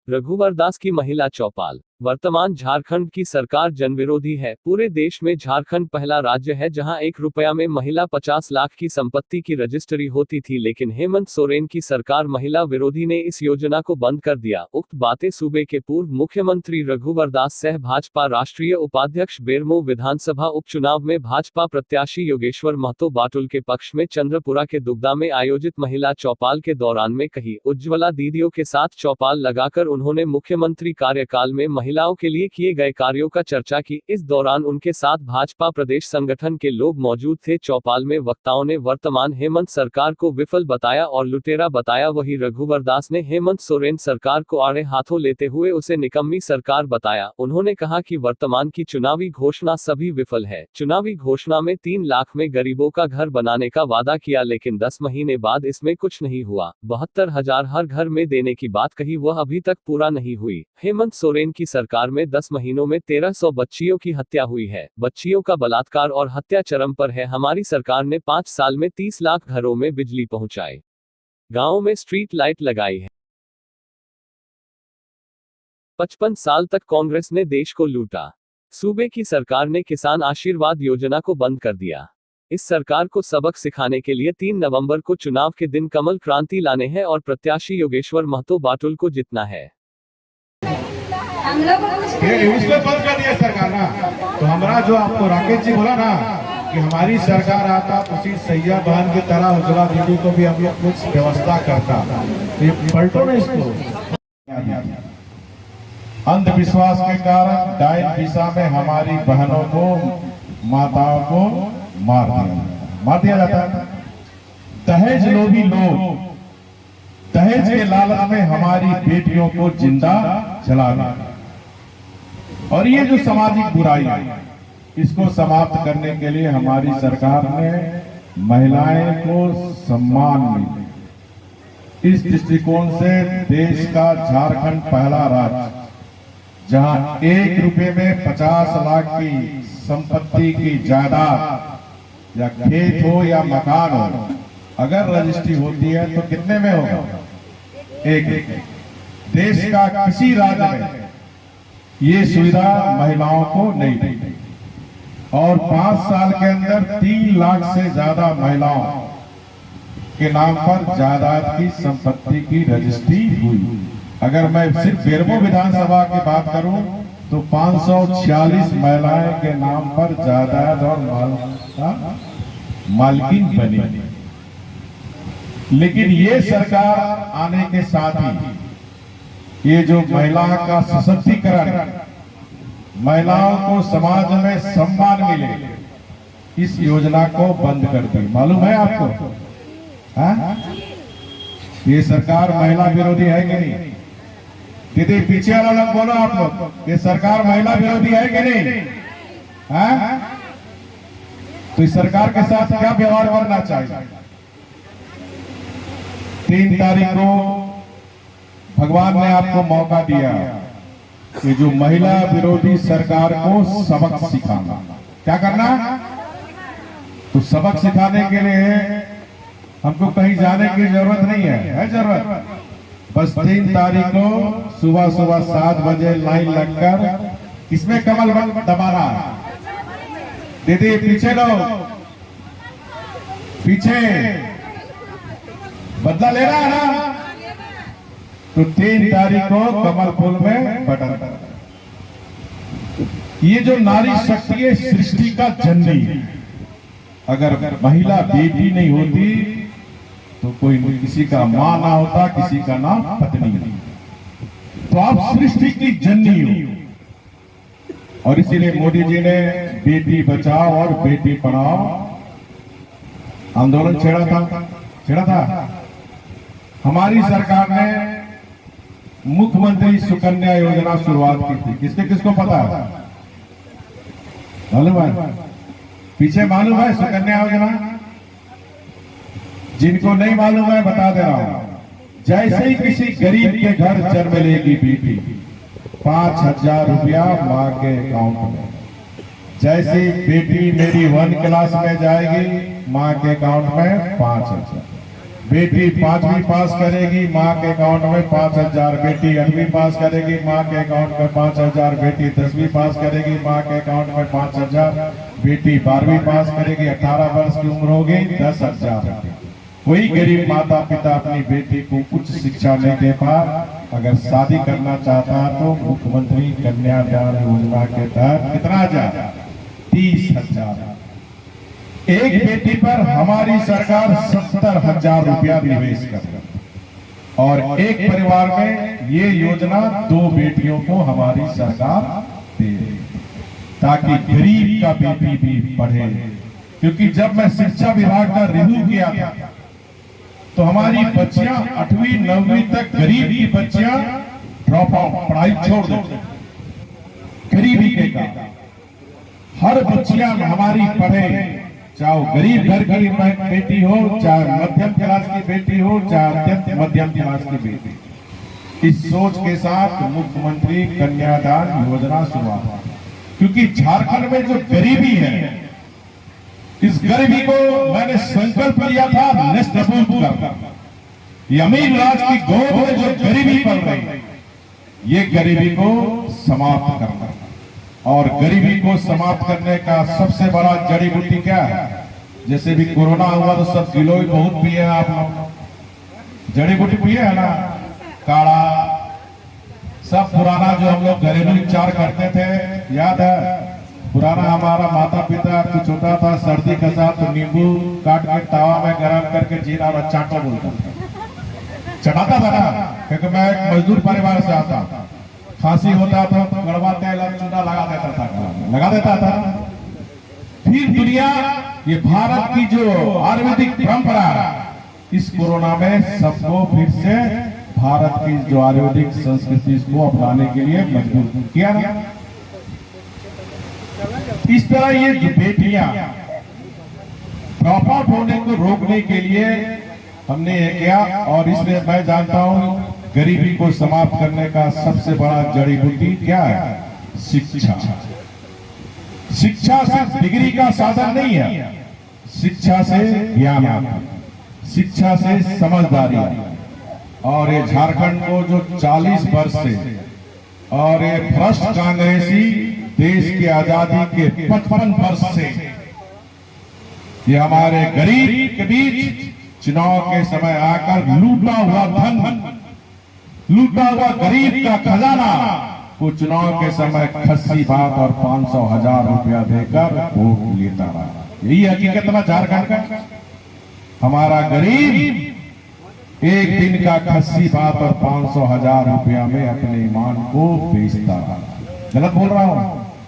रघुवर दास की महिला चौपाल। वर्तमान झारखंड की सरकार जनविरोधी है। पूरे देश में झारखंड पहला राज्य है जहां 1 रुपया में महिला 50 लाख की संपत्ति की रजिस्ट्री होती थी, लेकिन हेमंत सोरेन की सरकार महिला विरोधी ने इस योजना को बंद कर दिया। उक्त बातें सूबे के पूर्व मुख्यमंत्री रघुवर दास सह भाजपा राष्ट्रीय उपाध्यक्ष बेरमो विधानसभा उपचुनाव में भाजपा प्रत्याशी योगेश्वर महतो बाटुल के पक्ष में चंद्रपुरा के दुगदा में आयोजित महिला चौपाल के दौरान में कही। उज्ज्वला दीदियों के साथ चौपाल लगाकर उन्होंने मुख्यमंत्री कार्यकाल में महिलाओं के लिए किए गए कार्यों का चर्चा की। इस दौरान उनके साथ भाजपा प्रदेश संगठन के लोग मौजूद थे। चौपाल में वक्ताओं ने वर्तमान हेमंत सरकार को विफल बताया और लुटेरा बताया। वहीं रघुवर दास ने हेमंत सोरेन सरकार को आड़े हाथों लेते हुए उसे निकम्मी सरकार बताया। उन्होंने कहा कि वर्तमान की चुनावी घोषणा सभी विफल है। चुनावी घोषणा में 3 लाख में गरीबों का घर बनाने का वादा किया, लेकिन 10 महीने बाद इसमें कुछ नहीं हुआ। 72,000 हर घर में देने की बात कही, वह अभी तक पूरा नहीं हुई। हेमंत सोरेन की सरकार में 10 महीनों में 1300 बच्चियों की हत्या हुई है। बच्चियों का बलात्कार और हत्या चरम पर है। हमारी सरकार ने 5 साल में 30 लाख घरों में बिजली पहुंचाई, गांवों में स्ट्रीट लाइट लगाई है। 55 साल तक कांग्रेस ने देश को लूटा। सूबे की सरकार ने किसान आशीर्वाद योजना को बंद कर दिया। इस सरकार को सबक सिखाने के लिए 3 नवंबर को चुनाव के दिन कमल क्रांति लाने हैं और प्रत्याशी योगेश्वर महतो बाटुल को जितना है। उसको बंद कर दिया सरकार ना। तो हमारा जो आपको राकेश जी बोला ना कि हमारी सरकार आता उसी सैया बहन की तरह उज्ज्वला दीदी को भी हम लोग कुछ व्यवस्था करता। तो ये पलटो ने इसको अंधविश्वास के कारण डाइन दिशा में हमारी बहनों को, माताओं को मार दिया जाता है। दहेज लोभी लोग दहेज के लालच में हमारी बेटियों को जिंदा जला देते। और ये जो सामाजिक बुराई है, इसको समाप्त करने के लिए हमारी सरकार ने महिलाएं को सम्मान मिले। इस दृष्टिकोण से देश का झारखंड पहला राज्य जहां 1 रुपये में 50 लाख की संपत्ति की जायदाद या खेत हो या मकान हो, अगर रजिस्ट्री होती है तो कितने में होगा? एक। देश का किसी राज्य में ये सुविधा महिलाओं को नहीं दी और 5 साल के अंदर 3 लाख से ज्यादा महिलाओं के नाम पर जायदाद की संपत्ति की रजिस्ट्री हुई। अगर मैं सिर्फ बेरमो विधानसभा की बात करूं तो 546 महिलाएं के नाम पर जायदाद और मालकिन बनी। लेकिन ये सरकार आने के साथ ही ये जो महिला का सशक्तिकरण, महिलाओं को समाज में सम्मान मिले, इस योजना को बंद कर दी। मालूम है आपको? ये सरकार महिला विरोधी है कि नहीं? दीदी पीछे वाला लोग बोलो आप लोग, ये सरकार महिला विरोधी है कि नहीं? तो इस सरकार के साथ क्या व्यवहार करना चाहिए? 3 तारीख को भगवान ने आपको मौका दिया कि जो महिला विरोधी सरकार को सबक सिखाना। क्या करना? तो सबक सिखाने के लिए हमको कहीं जाने की जरूरत नहीं है जरूरत? बस 3 तारीख को सुबह 7 बजे लाइन लगकर इसमें कमल दबाना। दीदी पीछे लो, पीछे बदला ले रहा है ना? तो 3 तारीख को कमल फूल में बटन। ये जो नारी शक्ति है सृष्टि का जननी, अगर महिला बेटी नहीं होती तो कोई किसी का मां ना होता, किसी का नाम पत्नी नहीं। तो आप सृष्टि की जननी हो और इसीलिए मोदी जी ने बेटी बचाओ और बेटी पढ़ाओ आंदोलन छेड़ा था। हमारी सरकार ने मुख्यमंत्री सुकन्या योजना शुरुआत की थी। किसको पता है? मालूम है? पीछे मालूम है सुकन्या योजना? जिनको नहीं मालूम है बता दे रहा हूं। जैसे ही किसी गरीब के घर जन्म लेगी बेटी, 5,000 रुपया मां के अकाउंट में। जैसे बेटी मेरी 1 क्लास में जाएगी, मां के अकाउंट में 5,000। बेटी 5वीं पास करेगी, माँ के अकाउंट में 5,000। बेटी 8वीं पास करेगी, माँ के अकाउंट में 5,000। बेटी 10वीं पास करेगी, माँ के अकाउंट में 5,000। बेटी 12वीं पास करेगी, 18 वर्ष की उम्र होगी, 10,000। कोई गरीब माता पिता अपनी बेटी को उच्च शिक्षा नहीं दे पा, अगर शादी करना चाहता है तो मुख्यमंत्री कन्यादान योजना के तहत कितना हजार? 30,000। एक बेटी पर हमारी सरकार 70,000 रुपया निवेश कर रही है। और एक परिवार में ये योजना 2 बेटियों को हमारी सरकार दे रही है, ताकि गरीब का बेटी भी पढ़े। क्योंकि जब मैं शिक्षा विभाग का रिव्यू किया था तो हमारी बच्चियां 8वीं 9वीं तक, गरीब की बच्चियां ड्रॉप आउट, पढ़ाई छोड़ देती। गरीबी के कारण हर बच्चियां हमारी पढ़े, चाहे वो गरीब घर की बेटी हो, चाहे मध्यम क्लास की बेटी हो, चाहे अत्यंत मध्यम क्लास की बेटी। इस सोच के साथ मुख्यमंत्री कन्यादान योजना शुरू हुआ। क्योंकि झारखंड में जो गरीबी है, इस गरीबी को मैंने संकल्प लिया था नष्ट करना। ये अमीर राज की गोद में जो गरीबी पल रही, ये गरीबी को समाप्त करना। और गरीबी को समाप्त करने का सबसे बड़ा जड़ी बूटी क्या है? जैसे भी कोरोना हुआ तो सब गिलोय बहुत पिए आप लोग, जड़ी बूटी पिए है ना, काढ़ा, सब पुराना जो हम लोग घरेलू उपचार करते थे, याद है? पुराना हमारा माता पिता कुछ होता था, सर्दी के साथ तो नींबू काट के तावा में गरम करके जीरा और चाटा बोलता था, चढ़ाता था ना। क्योंकि मैं एक मजदूर परिवार से आता, खांसी होता था तो कड़वा तेल और चूना लगा देता था। फिर दुनिया, ये भारत की जो आयुर्वेदिक परंपरा, इस कोरोना में सबको फिर से भारत की जो आयुर्वेदिक संस्कृति को अपनाने के लिए मजबूर किया ना। इस तरह ये जो बेटियां ड्रॉप आउट होने को रोकने के लिए हमने ये किया। और इसलिए मैं जानता हूं गरीबी को समाप्त करने का सबसे बड़ा जड़ी बूटी क्या है? शिक्षा। शिक्षा सिर्फ डिग्री का साधन नहीं है, शिक्षा से ज्ञान आता है, शिक्षा से समझदारी। और ये झारखंड को जो 40 वर्ष से और ये भ्रष्ट कांग्रेसी देश की आजादी के 55 वर्ष से ये हमारे गरीब के बीच चुनाव के समय आकर लूटा हुआ धन, लूटा हुआ गरीब का खजाना को चुनाव के समय खस्सी भात और 500,000 रुपया देकर वोट लेता रहा। यही हकीकत है झारखंड का। हमारा गरीब एक दिन का खस्सी भात और 500,000 रुपया में अपने ईमान को बेचता रहा। गलत बोल रहा हूं?